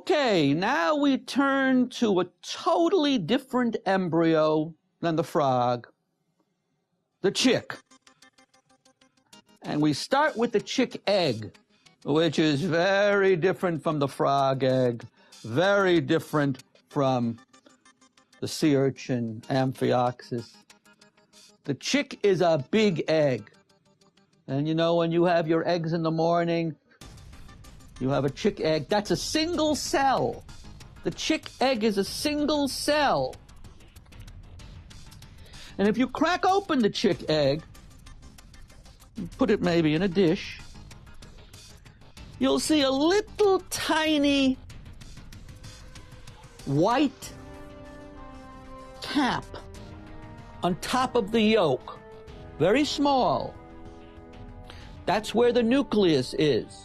Okay, now we turn to a totally different embryo than the frog, the chick. And we start with the chick egg, which is very different from the frog egg, very different from the sea urchin, Amphioxus. The chick is a big egg. And you know, when you have your eggs in the morning, you have a chick egg. That's a single cell. The chick egg is a single cell. And if you crack open the chick egg, put it maybe in a dish, you'll see a little tiny white cap on top of the yolk, very small. That's where the nucleus is.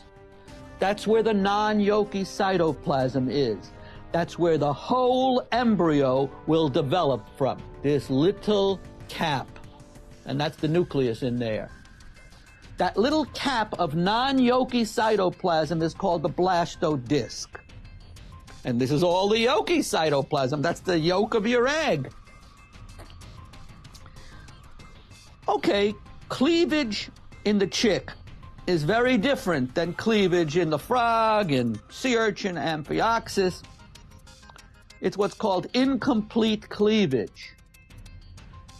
That's where the non-yolky cytoplasm is. That's where the whole embryo will develop from, this little cap. And that's the nucleus in there. That little cap of non-yolky cytoplasm is called the blastodisc. And this is all the yolky cytoplasm. That's the yolk of your egg. Okay, cleavage in the chick is very different than cleavage in the frog, in sea urchin, Amphioxus. It's what's called incomplete cleavage.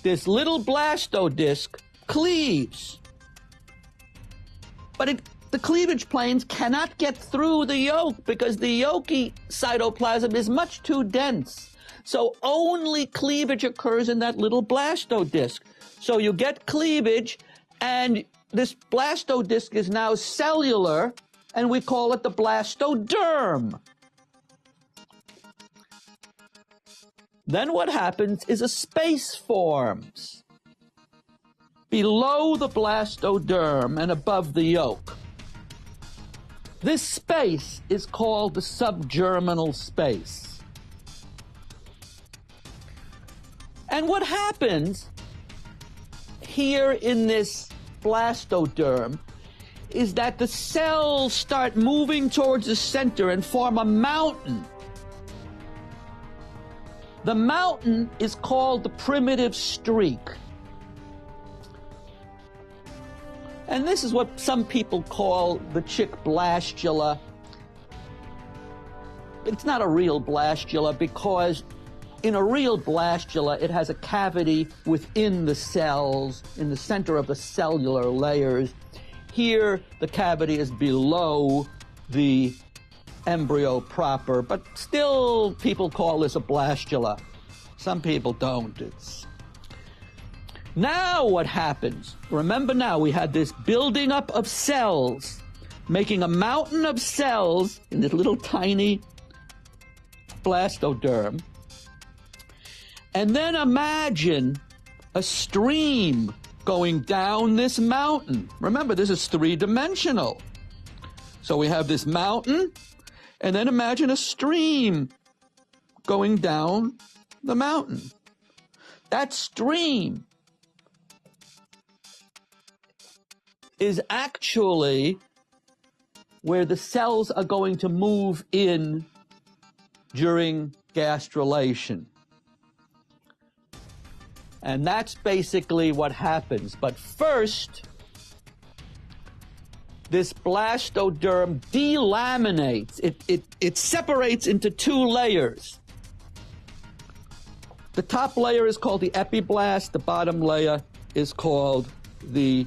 This little blastodisc cleaves. But the cleavage planes cannot get through the yolk because the yolky cytoplasm is much too dense. So only cleavage occurs in that little blastodisc. So you get cleavage, and this blastodisc is now cellular, and we call it the blastoderm. Then what happens is a space forms below the blastoderm and above the yolk. This space is called the subgerminal space. And what happens here in this blastoderm is that the cells start moving towards the center and form a mountain. The mountain is called the primitive streak. And this is what some people call the chick blastula. It's not a real blastula because in a real blastula, it has a cavity within the cells, in the center of the cellular layers. Here, the cavity is below the embryo proper, but still people call this a blastula. Some people don't. Now what happens? Remember now, we had this building up of cells, making a mountain of cells in this little tiny blastoderm. And then imagine a stream going down this mountain. Remember, this is three-dimensional. So we have this mountain, and then imagine a stream going down the mountain. That stream is actually where the cells are going to move in during gastrulation. And that's basically what happens. But first, this blastoderm delaminates. It separates into two layers. The top layer is called the epiblast. The bottom layer is called the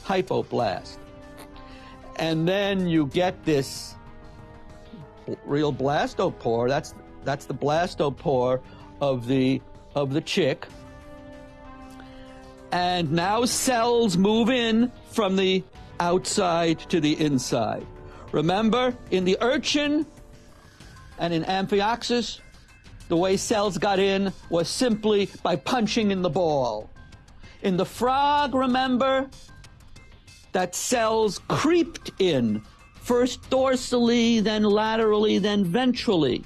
hypoblast. And then you get this real blastopore. That's the blastopore of the chick. And now cells move in from the outside to the inside. Remember, in the urchin and in Amphioxus, the way cells got in was simply by punching in the ball. In the frog, remember, that cells creeped in, first dorsally, then laterally, then ventrally.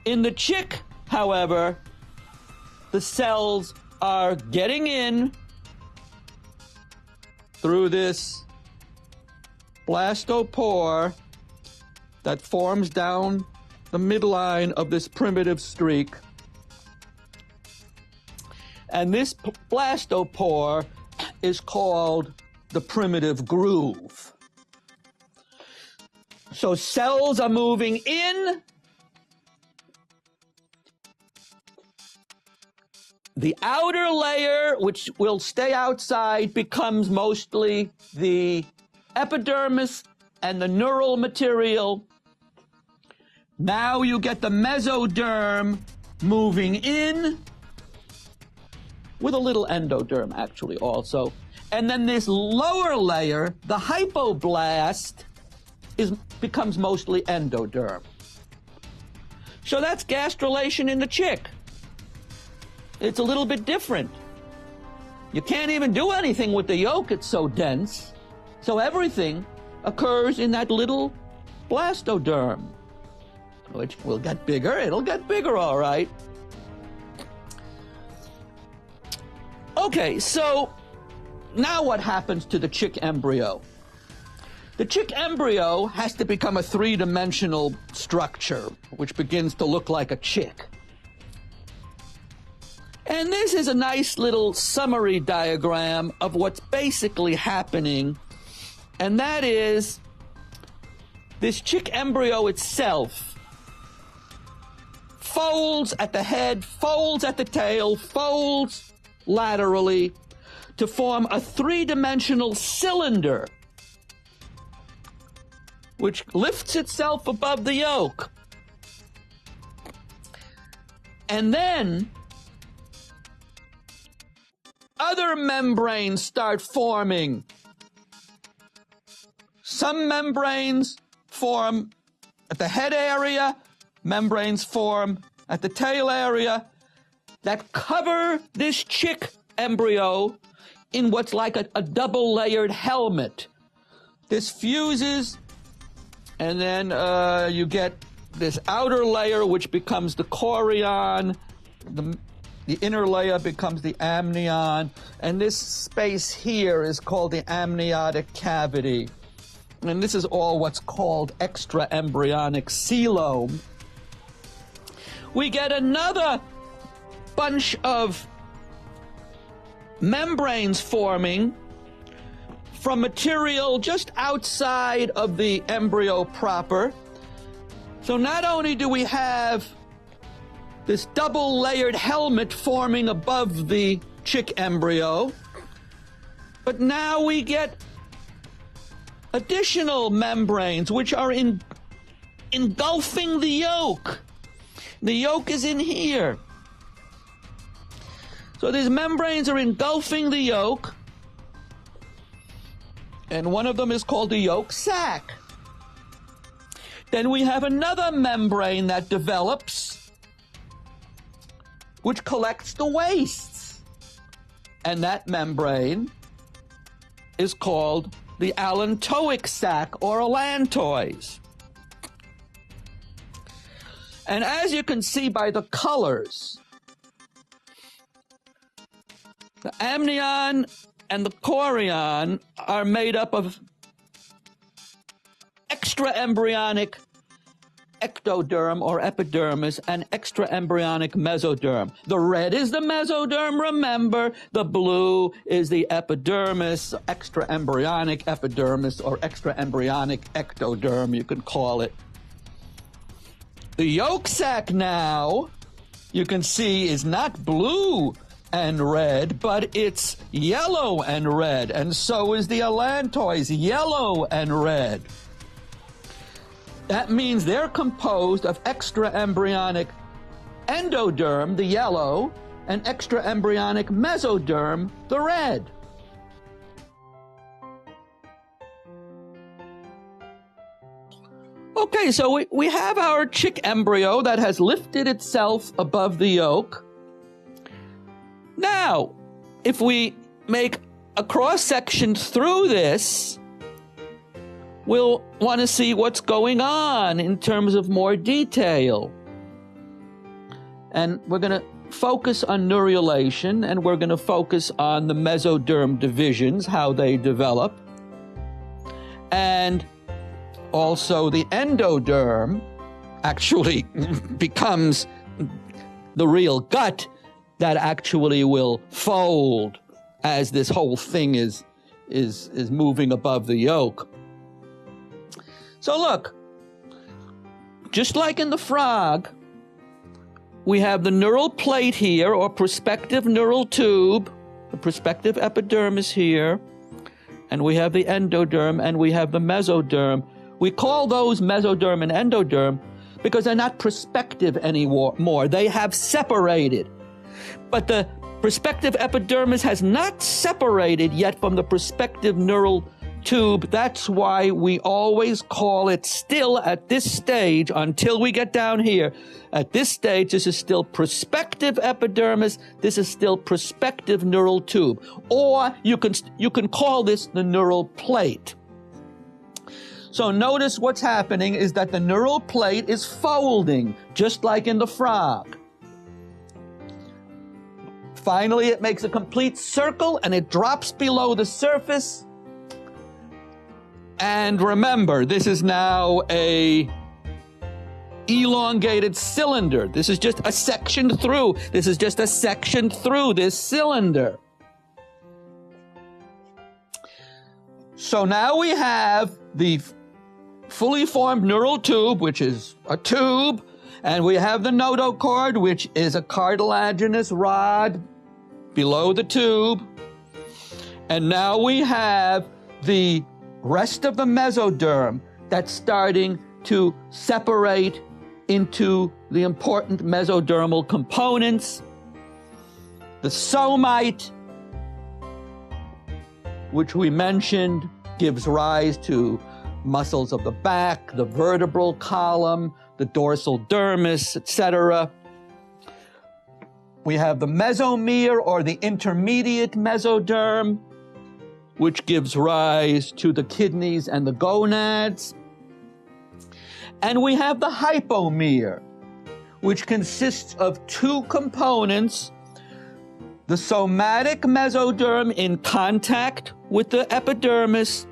In the chick, however, the cells are getting in through this blastopore, that forms down the midline of this primitive streak. And this blastopore is called the primitive groove. So cells are moving in. The outer layer, which will stay outside, becomes mostly the epidermis and the neural material. Now you get the mesoderm moving in, with a little endoderm actually also. And then this lower layer, the hypoblast, becomes mostly endoderm. So that's gastrulation in the chick. It's a little bit different. You can't even do anything with the yolk, it's so dense. So everything occurs in that little blastoderm, which will get bigger. It'll get bigger, all right. Okay, so now what happens to the chick embryo? The chick embryo has to become a three-dimensional structure, which begins to look like a chick. And this is a nice little summary diagram of what's basically happening, and that is this chick embryo itself folds at the head, folds at the tail, folds laterally to form a three-dimensional cylinder which lifts itself above the yolk. And then other membranes start forming. Some membranes form at the head area, membranes form at the tail area that cover this chick embryo in what's like a double-layered helmet. This fuses, and then you get this outer layer, which becomes the chorion. The inner layer becomes the amnion, and this space here is called the amniotic cavity. And this is all what's called extraembryonic coelom. We get another bunch of membranes forming from material just outside of the embryo proper. So not only do we have this double-layered helmet forming above the chick embryo, but now we get additional membranes which are engulfing the yolk. The yolk is in here. So these membranes are engulfing the yolk, and one of them is called the yolk sac. Then we have another membrane that develops, which collects the wastes. And that membrane is called the allantoic sac or allantois. And as you can see by the colors, the amnion and the chorion are made up of extraembryonic ectoderm or epidermis and extraembryonic mesoderm. The red is the mesoderm, remember. The blue is the epidermis, extraembryonic epidermis or extraembryonic ectoderm, you can call it. The yolk sac now, you can see, is not blue and red, but it's yellow and red, and so is the allantois, yellow and red. That means they're composed of extraembryonic endoderm, the yellow, and extraembryonic mesoderm, the red. Okay, so we have our chick embryo that has lifted itself above the yolk. Now, if we make a cross-section through this, we'll want to see what's going on in terms of more detail. And we're going to focus on neurulation, and we're going to focus on the mesoderm divisions, how they develop. And also the endoderm actually becomes the real gut that actually will fold as this whole thing is moving above the yolk. So look, just like in the frog, we have the neural plate here, or prospective neural tube, the prospective epidermis here, and we have the endoderm, and we have the mesoderm. We call those mesoderm and endoderm because they're not prospective anymore. They have separated. But the prospective epidermis has not separated yet from the prospective neural tube. That's why we always call it still at this stage, until we get down here. At this stage, this is still prospective epidermis. This is still prospective neural tube. Or you can call this the neural plate. So notice what's happening is that the neural plate is folding, just like in the frog. Finally, it makes a complete circle and it drops below the surface. And remember, this is now a elongated cylinder. This is just a section through. This is just a section through this cylinder. So now we have the fully formed neural tube, which is a tube, and we have the notochord, which is a cartilaginous rod below the tube. And now we have the rest of the mesoderm that's starting to separate into the important mesodermal components. The somite, which we mentioned, gives rise to muscles of the back, the vertebral column, the dorsal dermis, etc. We have the mesomere, or the intermediate mesoderm, which gives rise to the kidneys and the gonads. And we have the hypomere, which consists of two components: the somatic mesoderm in contact with the epidermis,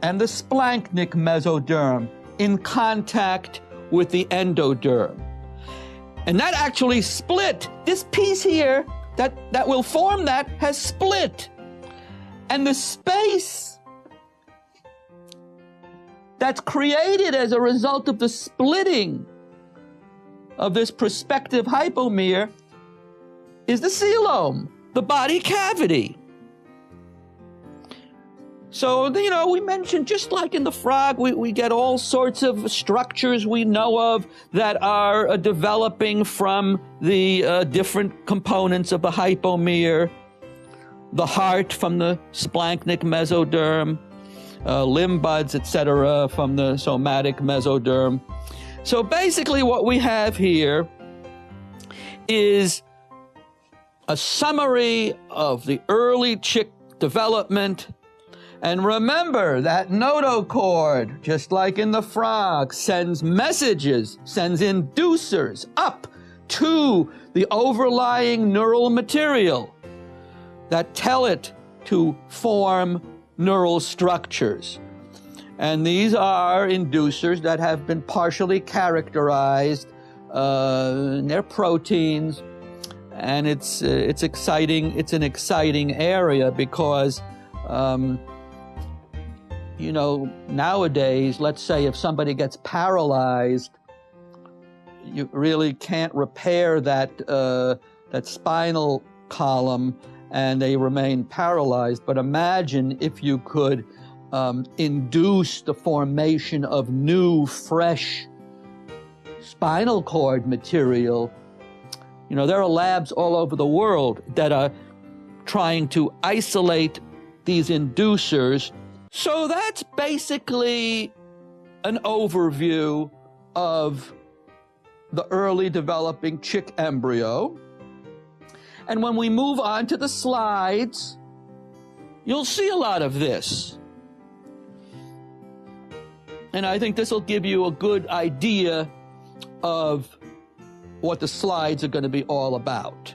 and the splanchnic mesoderm in contact with the endoderm. And that actually split. This piece here that will form that has split. And the space that's created as a result of the splitting of this prospective hypomere is the coelom, the body cavity. So, we mentioned, just like in the frog, we get all sorts of structures we know of that are developing from the different components of the hypomere. The heart from the splanchnic mesoderm, limb buds, etc., from the somatic mesoderm. So basically what we have here is a summary of the early chick development. And remember that notochord, just like in the frog, sends messages, sends inducers up to the overlying neural material that tell it to form neural structures. And these are inducers that have been partially characterized. They're proteins, and it's exciting. It's an exciting area because, nowadays, let's say if somebody gets paralyzed, you really can't repair that spinal column, and they remain paralyzed. But imagine if you could induce the formation of new, fresh spinal cord material. There are labs all over the world that are trying to isolate these inducers. So that's basically an overview of the early developing chick embryo. And when we move on to the slides, you'll see a lot of this. And I think this will give you a good idea of what the slides are going to be all about.